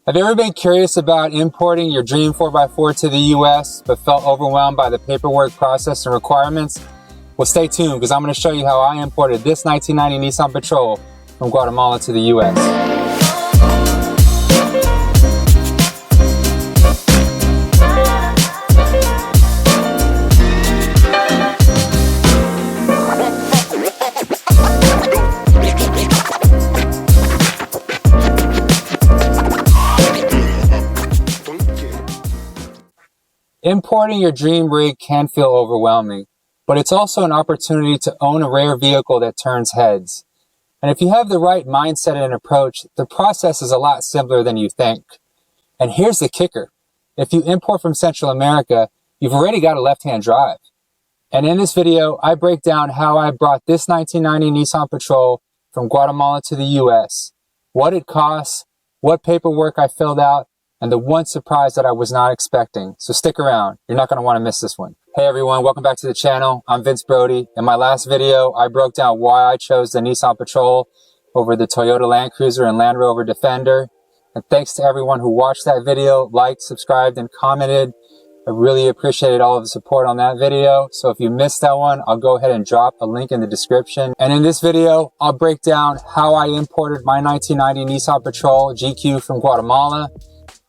Have you ever been curious about importing your dream 4x4 to the US, but felt overwhelmed by the paperwork process and requirements? Well, stay tuned, because I'm going to show you how I imported this 1990 Nissan Patrol from Guatemala to the US. Importing your dream rig can feel overwhelming, but it's also an opportunity to own a rare vehicle that turns heads. And if you have the right mindset and approach, the process is a lot simpler than you think. And here's the kicker. If you import from Central America, you've already got a left-hand drive. And in this video, I break down how I brought this 1990 Nissan Patrol from Guatemala to the US, what it costs, what paperwork I filled out, and the one surprise that I was not expecting. So stick around. You're not going to want to miss this one. Hey everyone, welcome back to the channel. I'm Vince Brody. In my last video, I broke down why I chose the Nissan Patrol over the Toyota Land Cruiser and Land Rover Defender. And thanks to everyone who watched that video, liked, subscribed, and commented. I really appreciated all of the support on that video. So if you missed that one, I'll go ahead and drop a link in the description. And in this video, I'll break down how I imported my 1990 Nissan Patrol GQ from Guatemala,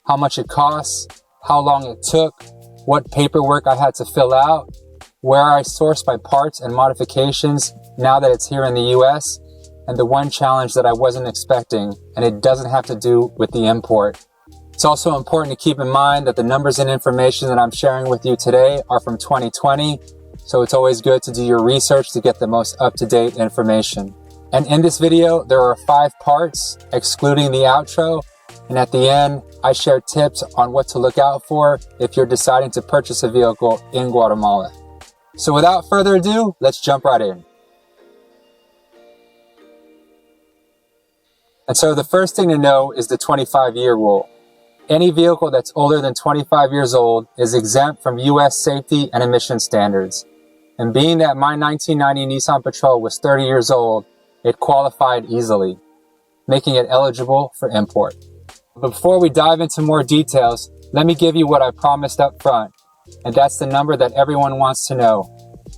how much it costs, how long it took, what paperwork I had to fill out, where I sourced my parts and modifications now that it's here in the US, and the one challenge that I wasn't expecting, and it doesn't have to do with the import. It's also important to keep in mind that the numbers and information that I'm sharing with you today are from 2020, so it's always good to do your research to get the most up-to-date information. And in this video, there are 5 parts, excluding the outro, and at the end, I share tips on what to look out for if you're deciding to purchase a vehicle in Guatemala. So without further ado, let's jump right in. And so the first thing to know is the 25-year rule. Any vehicle that's older than 25 years old is exempt from US safety and emission standards. And being that my 1990 Nissan Patrol was 30 years old, it qualified easily, making it eligible for import. But before we dive into more details, let me give you what I promised up front, and that's the number that everyone wants to know.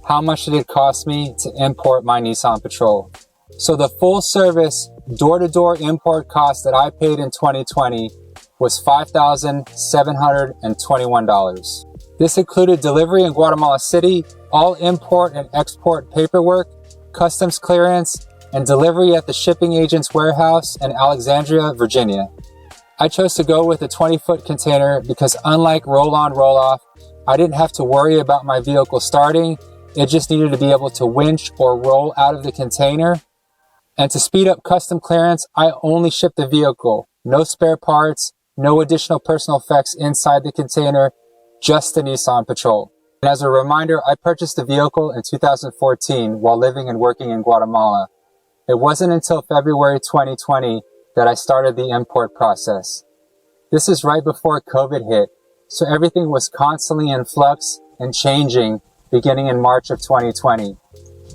How much did it cost me to import my Nissan Patrol? So the full service door-to-door import cost that I paid in 2020 was $5,721. This included delivery in Guatemala City, all import and export paperwork, customs clearance, and delivery at the shipping agent's warehouse in Alexandria, Virginia. I chose to go with a 20-foot container because unlike roll-on, roll-off, I didn't have to worry about my vehicle starting. It just needed to be able to winch or roll out of the container. And to speed up custom clearance, I only shipped the vehicle. No spare parts, no additional personal effects inside the container, just the Nissan Patrol. And as a reminder, I purchased the vehicle in 2014 while living and working in Guatemala. It wasn't until February 2020 that I started the import process. This is right before COVID hit, so everything was constantly in flux and changing beginning in March of 2020.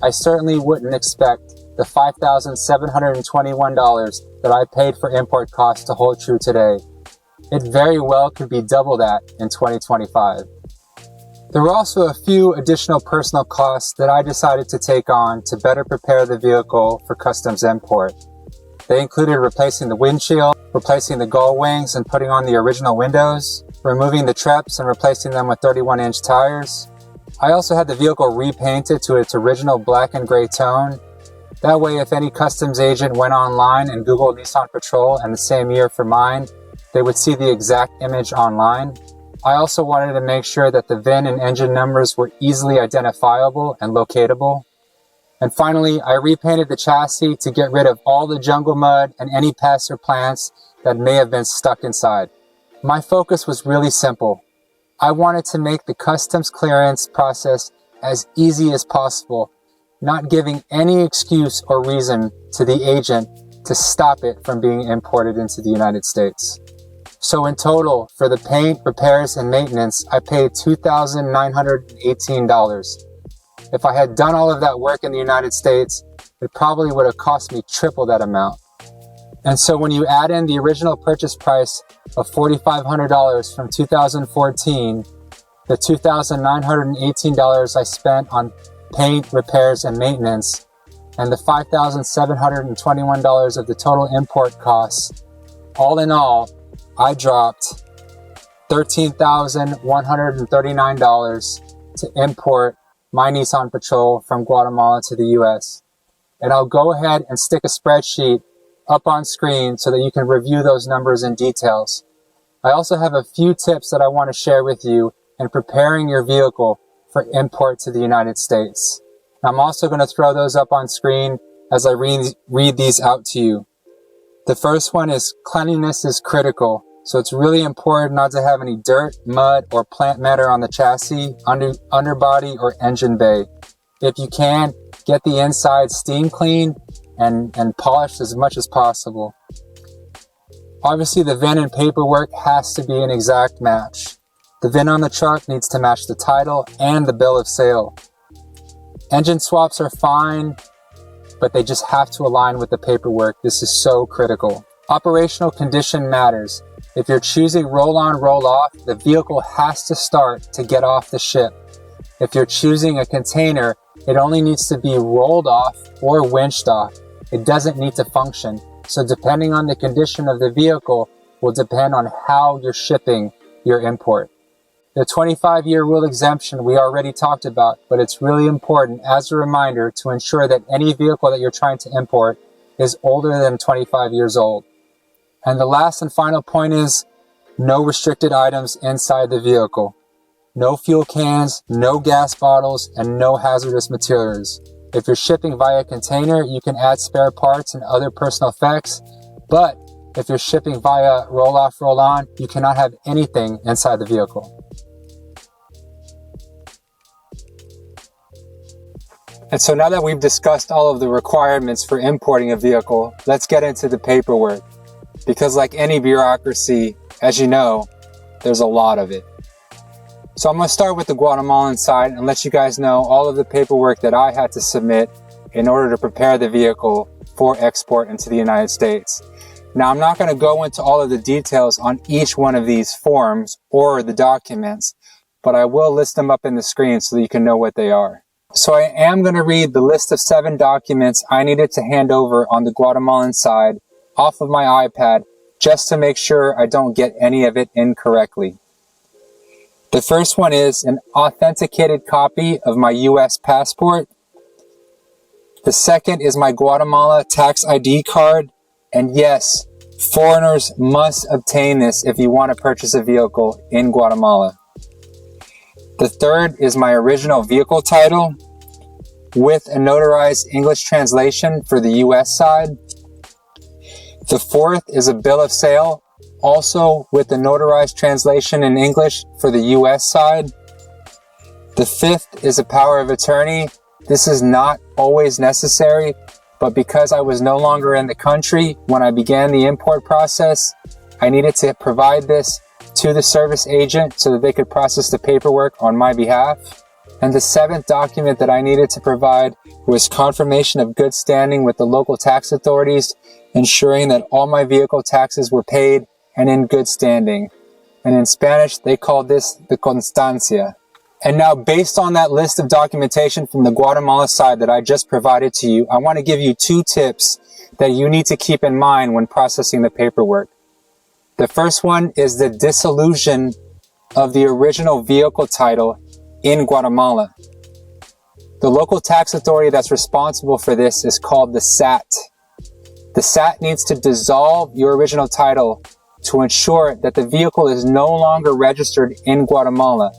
I certainly wouldn't expect the $5,721 that I paid for import costs to hold true today. It very well could be double that in 2025. There were also a few additional personal costs that I decided to take on to better prepare the vehicle for customs import. They included replacing the windshield, replacing the gull wings and putting on the original windows, removing the treps and replacing them with 31-inch tires. I also had the vehicle repainted to its original black and gray tone. That way, if any customs agent went online and Googled Nissan Patrol and the same year for mine, they would see the exact image online. I also wanted to make sure that the VIN and engine numbers were easily identifiable and locatable. And finally, I repainted the chassis to get rid of all the jungle mud and any pests or plants that may have been stuck inside. My focus was really simple. I wanted to make the customs clearance process as easy as possible, not giving any excuse or reason to the agent to stop it from being imported into the United States. So in total, for the paint, repairs, and maintenance, I paid $2,918. If I had done all of that work in the United States, it probably would have cost me triple that amount. And so when you add in the original purchase price of $4,500 from 2014, the $2,918 I spent on paint, repairs, and maintenance, and the $5,721 of the total import costs, all in all, I dropped $13,139 to import my Nissan Patrol from Guatemala to the US. And I'll go ahead and stick a spreadsheet up on screen so that you can review those numbers and details. I also have a few tips that I want to share with you in preparing your vehicle for import to the United States. I'm also going to throw those up on screen as I read these out to you. The first one is cleanliness is critical. So it's really important not to have any dirt, mud, or plant matter on the chassis, underbody, or engine bay. If you can, get the inside steam cleaned and polished as much as possible. Obviously, the VIN and paperwork has to be an exact match. The VIN on the truck needs to match the title and the bill of sale. Engine swaps are fine, but they just have to align with the paperwork. This is so critical. Operational condition matters. If you're choosing roll-on, roll-off, the vehicle has to start to get off the ship. If you're choosing a container, it only needs to be rolled off or winched off. It doesn't need to function. So depending on the condition of the vehicle will depend on how you're shipping your import. The 25-year rule exemption we already talked about, but it's really important as a reminder to ensure that any vehicle that you're trying to import is older than 25 years old. And the last and final point is no restricted items inside the vehicle. No fuel cans, no gas bottles, and no hazardous materials. If you're shipping via container, you can add spare parts and other personal effects, but if you're shipping via roll-off, roll-on, you cannot have anything inside the vehicle. And so now that we've discussed all of the requirements for importing a vehicle, let's get into the paperwork. Because like any bureaucracy, as you know, there's a lot of it. So I'm going to start with the Guatemalan side and let you guys know all of the paperwork that I had to submit in order to prepare the vehicle for export into the United States. Now, I'm not going to go into all of the details on each one of these forms or the documents, but I will list them up in the screen so that you can know what they are. So I am going to read the list of 7 documents I needed to hand over on the Guatemalan side off of my iPad just to make sure I don't get any of it incorrectly. The first one is an authenticated copy of my US passport. The second is my Guatemala tax ID card. And yes, foreigners must obtain this if you want to purchase a vehicle in Guatemala. The third is my original vehicle title with a notarized English translation for the US side. The fourth is a bill of sale, also with the notarized translation in English for the US side. The fifth is a power of attorney. This is not always necessary, but because I was no longer in the country when I began the import process, I needed to provide this to the service agent so that they could process the paperwork on my behalf. And the 7th document that I needed to provide was confirmation of good standing with the local tax authorities, ensuring that all my vehicle taxes were paid and in good standing. And in Spanish, they call this the constancia. And now, based on that list of documentation from the Guatemala side that I just provided to you, I want to give you 2 tips that you need to keep in mind when processing the paperwork. The first one is the dissolution of the original vehicle title in Guatemala. The local tax authority that's responsible for this is called the SAT. The SAT needs to dissolve your original title to ensure that the vehicle is no longer registered in Guatemala.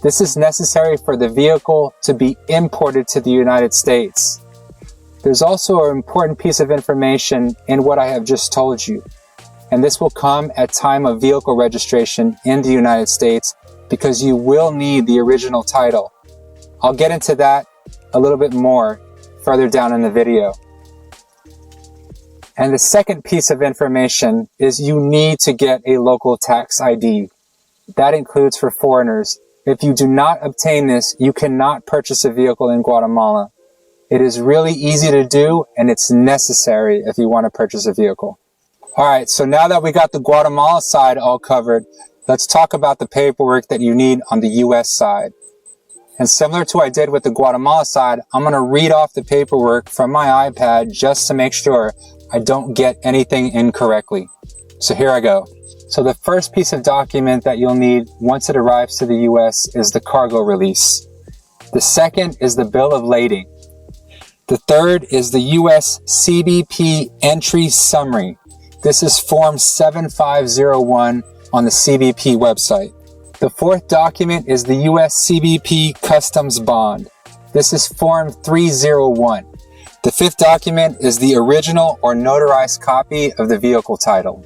This is necessary for the vehicle to be imported to the United States. There's also an important piece of information in what I have just told you, and this will come at time of vehicle registration in the United States because you will need the original title. I'll get into that a little bit more further down in the video. And the second piece of information is you need to get a local tax ID. That includes for foreigners. If you do not obtain this, you cannot purchase a vehicle in Guatemala. It is really easy to do, and it's necessary if you want to purchase a vehicle. All right, so now that we got the Guatemala side all covered, let's talk about the paperwork that you need on the US side. And similar to what I did with the Guatemala side, I'm going to read off the paperwork from my iPad just to make sure I don't get anything incorrectly. So here I go. So the first piece of document that you'll need once it arrives to the US is the cargo release. The second is the bill of lading. The third is the US CBP entry summary. This is form 7501 on the CBP website. The fourth document is the US CBP Customs Bond. This is Form 301. The fifth document is the original or notarized copy of the vehicle title.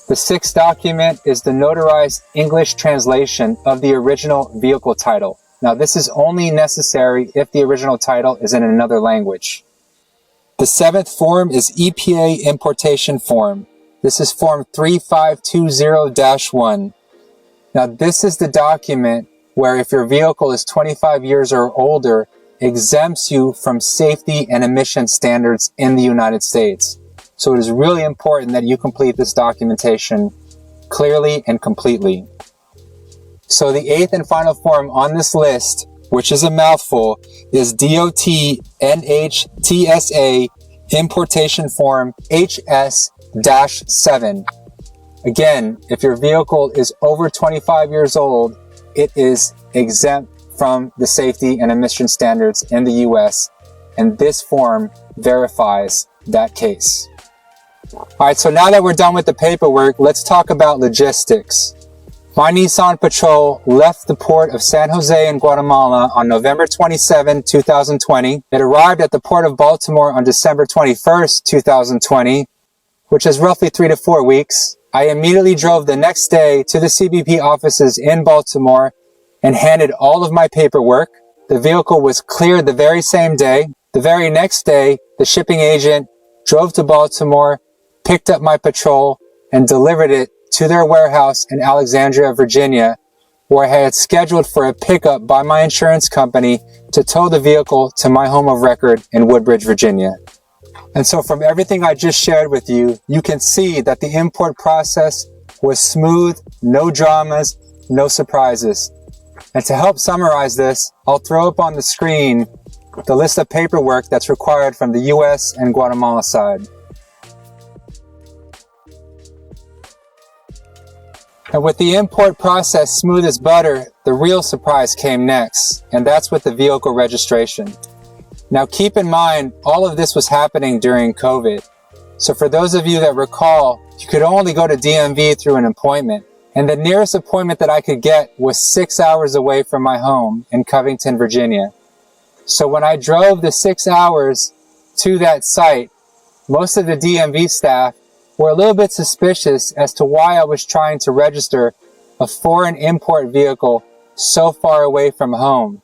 The sixth document is the notarized English translation of the original vehicle title. Now, this is only necessary if the original title is in another language. The seventh form is EPA Importation Form. This is Form 3520-1. Now, this is the document where if your vehicle is 25 years or older, exempts you from safety and emission standards in the United States. So it is really important that you complete this documentation clearly and completely. So the eighth and final form on this list, which is a mouthful, is DOT NHTSA Importation Form HS-7. Again, if your vehicle is over 25 years old, it is exempt from the safety and emission standards in the US, and this form verifies that case. All right, so now that we're done with the paperwork, let's talk about logistics. My Nissan Patrol left the port of San Jose in Guatemala on November 27, 2020. It arrived at the port of Baltimore on December 21st, 2020, which is roughly 3 to 4 weeks. I immediately drove the next day to the CBP offices in Baltimore and handed all of my paperwork. The vehicle was cleared the very same day. The very next day, the shipping agent drove to Baltimore, picked up my Patrol, and delivered it to their warehouse in Alexandria, Virginia, where I had scheduled for a pickup by my insurance company to tow the vehicle to my home of record in Woodbridge, Virginia. And so from everything I just shared with you, you can see that the import process was smooth, no dramas, no surprises. And to help summarize this, I'll throw up on the screen the list of paperwork that's required from the US and Guatemala side. And with the import process smooth as butter, the real surprise came next, and that's with the vehicle registration. Now keep in mind, all of this was happening during COVID. So for those of you that recall, you could only go to DMV through an appointment. And the nearest appointment that I could get was 6 hours away from my home in Covington, Virginia. So when I drove the 6 hours to that site, most of the DMV staff were a little bit suspicious as to why I was trying to register a foreign import vehicle so far away from home.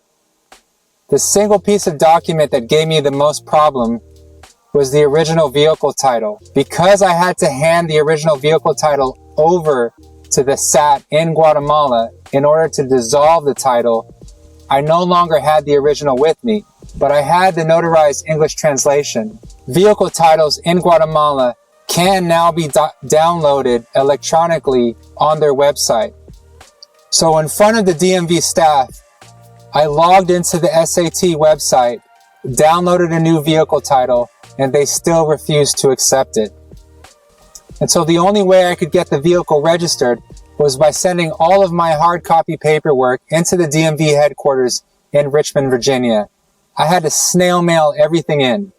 The single piece of document that gave me the most problem was the original vehicle title. Because I had to hand the original vehicle title over to the SAT in Guatemala in order to dissolve the title, I no longer had the original with me, but I had the notarized English translation. Vehicle titles in Guatemala can now be downloaded electronically on their website. So in front of the DMV staff, I logged into the SAT website, downloaded a new vehicle title, and they still refused to accept it. And so the only way I could get the vehicle registered was by sending all of my hard copy paperwork into the DMV headquarters in Richmond, Virginia. I had to snail mail everything in.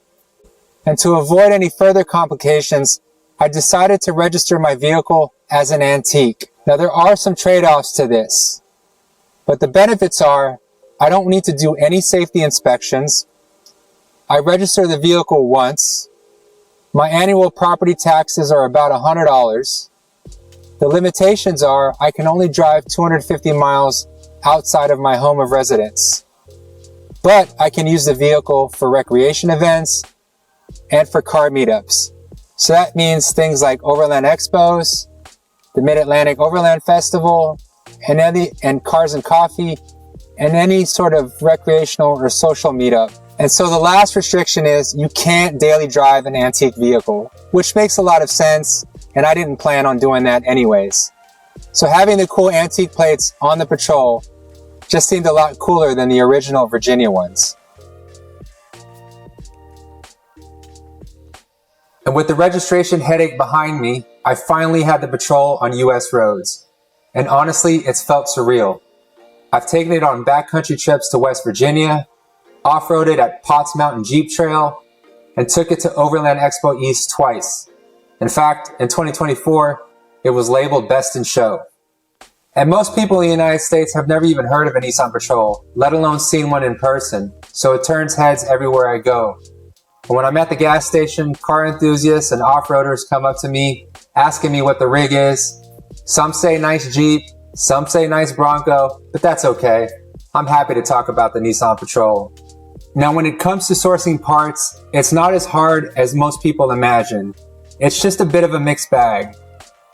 And to avoid any further complications, I decided to register my vehicle as an antique. Now there are some trade-offs to this, but the benefits are I don't need to do any safety inspections. I register the vehicle once. My annual property taxes are about $100. The limitations are I can only drive 250 miles outside of my home of residence. But I can use the vehicle for recreation events and for car meetups. So that means things like Overland Expos, the Mid-Atlantic Overland Festival, and Cars and Coffee, and any sort of recreational or social meetup. And so the last restriction is you can't daily drive an antique vehicle, which makes a lot of sense. and I didn't plan on doing that anyways. So having the cool antique plates on the Patrol just seemed a lot cooler than the original Virginia ones. And with the registration headache behind me, I finally had the Patrol on US roads. And honestly, it's felt surreal. I've taken it on backcountry trips to West Virginia, off-roaded at Potts Mountain Jeep Trail, and took it to Overland Expo East twice. In fact, in 2024, it was labeled Best in Show. And most people in the United States have never even heard of a Nissan Patrol, let alone seen one in person, so it turns heads everywhere I go. And when I'm at the gas station, car enthusiasts and off-roaders come up to me, asking me what the rig is. Some say nice Jeep, some say nice Bronco, but that's okay. I'm happy to talk about the Nissan Patrol. Now, when it comes to sourcing parts, it's not as hard as most people imagine. It's just a bit of a mixed bag.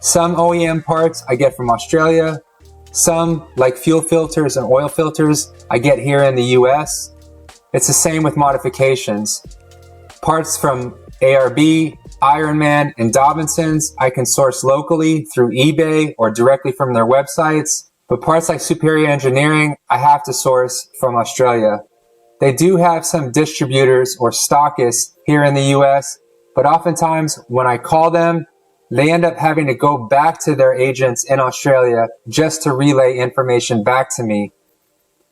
Some OEM parts I get from Australia. Some, like fuel filters and oil filters, I get here in the US. It's the same with modifications. Parts from ARB, Ironman, and Dobinson's I can source locally through eBay or directly from their websites. But parts like Superior Engineering, I have to source from Australia. They do have some distributors or stockists here in the US, but oftentimes when I call them, they end up having to go back to their agents in Australia just to relay information back to me.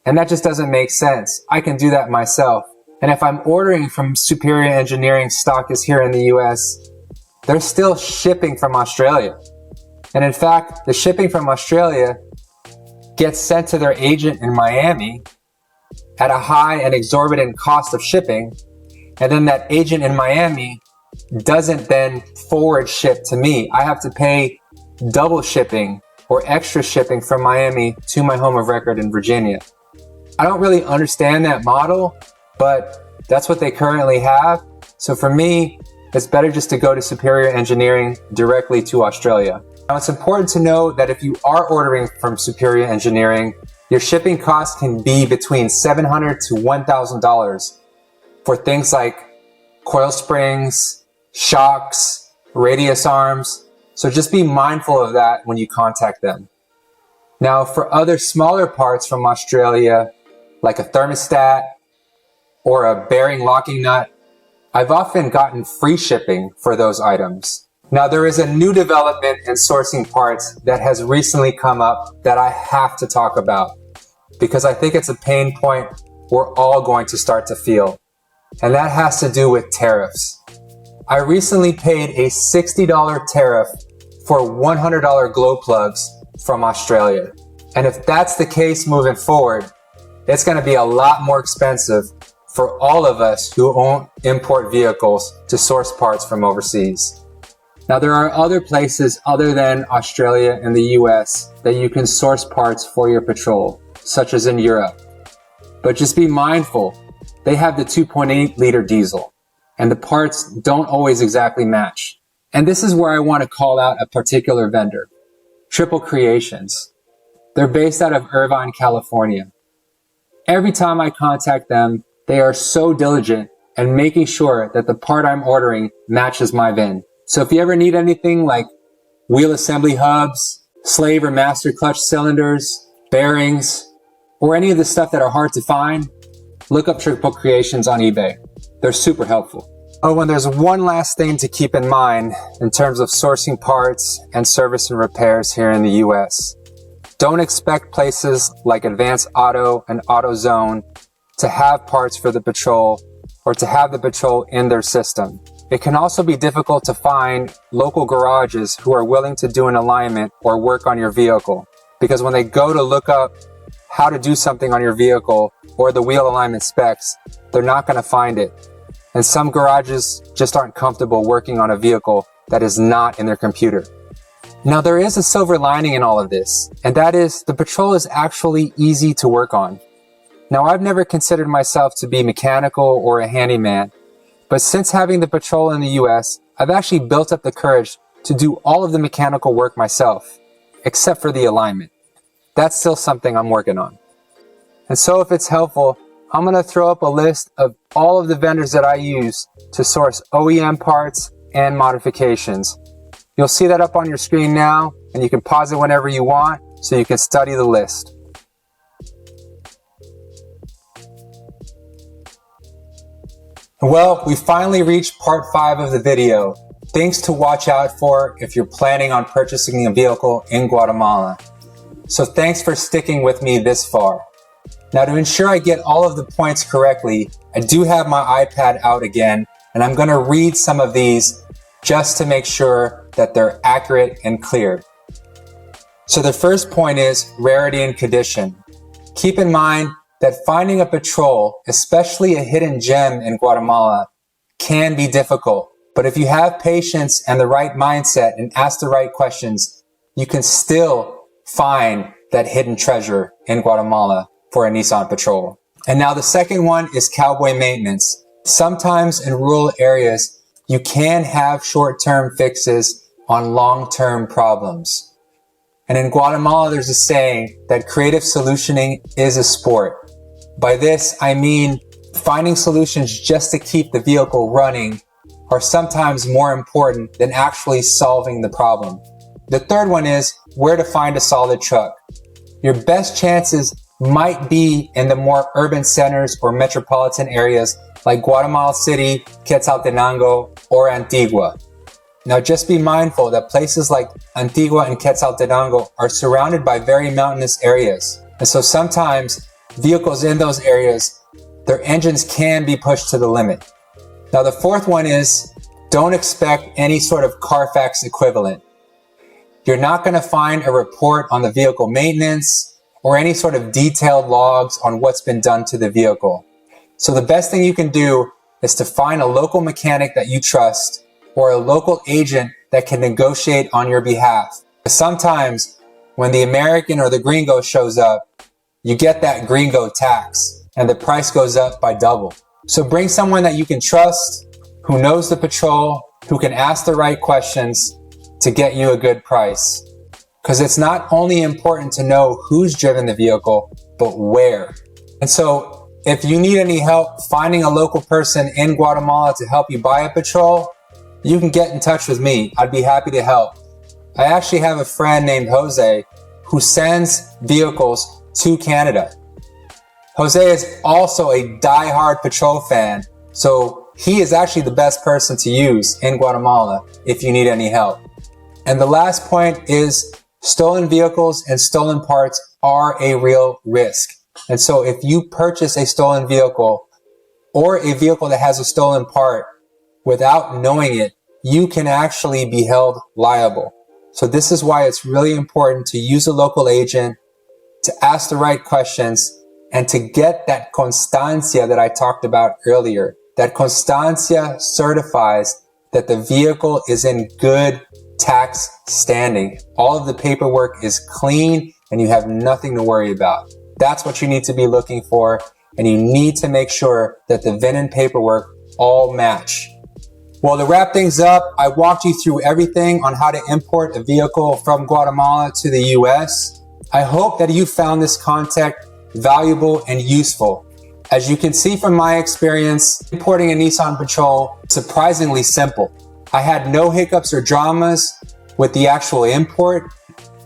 And that just doesn't make sense. I can do that myself. And if I'm ordering from Superior Engineering stockists here in the US, they're still shipping from Australia. And in fact, the shipping from Australia gets sent to their agent in Miami at a high and exorbitant cost of shipping. And then that agent in Miami doesn't then forward ship to me. I have to pay double shipping or extra shipping from Miami to my home of record in Virginia. I don't really understand that model, but that's what they currently have. So for me, it's better just to go to Superior Engineering directly to Australia. Now, it's important to know that if you are ordering from Superior Engineering, your shipping costs can be between $700 to $1,000 for things like coil springs, shocks, radius arms. So just be mindful of that when you contact them. Now, for other smaller parts from Australia, like a thermostat or a bearing locking nut, I've often gotten free shipping for those items. Now, there is a new development in sourcing parts that has recently come up that I have to talk about because I think it's a pain point we're all going to start to feel. And that has to do with tariffs. I recently paid a $60 tariff for $100 glow plugs from Australia. And if that's the case moving forward, it's going to be a lot more expensive for all of us who own import vehicles to source parts from overseas. Now, there are other places other than Australia and the US that you can source parts for your Patrol, such as in Europe. But just be mindful, they have the 2.8 liter diesel, and the parts don't always exactly match. And this is where I want to call out a particular vendor, Triple Creations. They're based out of Irvine, California. Every time I contact them, they are so diligent in making sure that the part I'm ordering matches my VIN. So if you ever need anything like wheel assembly hubs, slave or master clutch cylinders, bearings, or any of the stuff that are hard to find, look up Triple Creations on eBay. They're super helpful. Oh, and there's one last thing to keep in mind in terms of sourcing parts and service and repairs here in the US. Don't expect places like Advanced Auto and AutoZone to have parts for the Patrol or to have the Patrol in their system. It can also be difficult to find local garages who are willing to do an alignment or work on your vehicle, because when they go to look up how to do something on your vehicle or the wheel alignment specs, they're not going to find it. And some garages just aren't comfortable working on a vehicle that is not in their computer. Now, there is a silver lining in all of this, and that is the Patrol is actually easy to work on. Now, I've never considered myself to be mechanical or a handyman, but since having the Patrol in the US, I've actually built up the courage to do all of the mechanical work myself, except for the alignment. That's still something I'm working on. And so if it's helpful, I'm going to throw up a list of all of the vendors that I use to source OEM parts and modifications. You'll see that up on your screen now, and you can pause it whenever you want so you can study the list. Well, we finally reached part 5 of the video. Things to watch out for if you're planning on purchasing a vehicle in Guatemala. So thanks for sticking with me this far. Now, to ensure I get all of the points correctly, I do have my iPad out again, and I'm going to read some of these just to make sure that they're accurate and clear. So the first point is rarity and condition. Keep in mind that finding a Patrol, especially a hidden gem in Guatemala, can be difficult. But if you have patience and the right mindset and ask the right questions, you can still find that hidden treasure in Guatemala for a Nissan Patrol. And now the second one is cowboy maintenance. Sometimes in rural areas, you can have short-term fixes on long-term problems. And in Guatemala, there's a saying that creative solutioning is a sport. By this, I mean finding solutions just to keep the vehicle running are sometimes more important than actually solving the problem. The third one is where to find a solid truck. Your best chances might be in the more urban centers or metropolitan areas like Guatemala City, Quetzaltenango, or Antigua. Now just be mindful that places like Antigua and Quetzaltenango are surrounded by very mountainous areas. And so sometimes vehicles in those areas, their engines can be pushed to the limit. Now the fourth one is don't expect any sort of Carfax equivalent. You're not going to find a report on the vehicle maintenance or any sort of detailed logs on what's been done to the vehicle. So the best thing you can do is to find a local mechanic that you trust or a local agent that can negotiate on your behalf. Sometimes when the American or the gringo shows up, you get that gringo tax and the price goes up by double. So bring someone that you can trust, who knows the Patrol, who can ask the right questions to get you a good price. Because it's not only important to know who's driven the vehicle, but where. And so if you need any help finding a local person in Guatemala to help you buy a Patrol, you can get in touch with me. I'd be happy to help. I actually have a friend named Jose who sends vehicles to Canada. Jose is also a die-hard Patrol fan, so he is actually the best person to use in Guatemala if you need any help. And the last point is stolen vehicles and stolen parts are a real risk. And so if you purchase a stolen vehicle or a vehicle that has a stolen part without knowing it, you can actually be held liable. So this is why it's really important to use a local agent, to ask the right questions, and to get that constancia that I talked about earlier. That constancia certifies that the vehicle is in good tax standing. All of the paperwork is clean and you have nothing to worry about. That's what you need to be looking for, and you need to make sure that the VIN and paperwork all match. Well, to wrap things up, I walked you through everything on how to import a vehicle from Guatemala to the US. I hope that you found this content valuable and useful. As you can see from my experience, importing a Nissan Patrol is surprisingly simple. I had no hiccups or dramas with the actual import,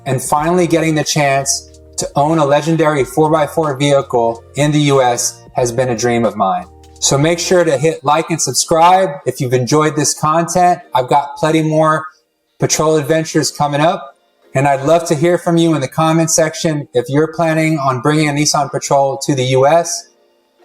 and finally getting the chance to own a legendary 4x4 vehicle in the US has been a dream of mine. So make sure to hit like and subscribe if you've enjoyed this content. I've got plenty more Patrol adventures coming up, and I'd love to hear from you in the comment section if you're planning on bringing a Nissan Patrol to the US.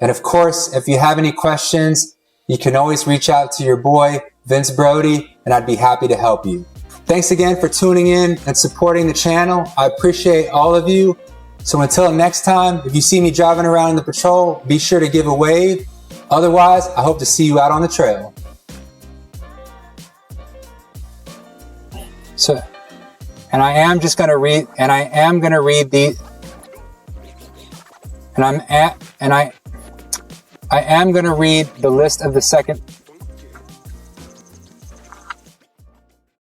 And of course, if you have any questions, you can always reach out to your boy, Vince Brody, and I'd be happy to help you. Thanks again for tuning in and supporting the channel. I appreciate all of you. So until next time, if you see me driving around in the Patrol, be sure to give a wave. Otherwise, I hope to see you out on the trail. So, and I am just going to read, and I am going to read the, and I am going to read the list of the second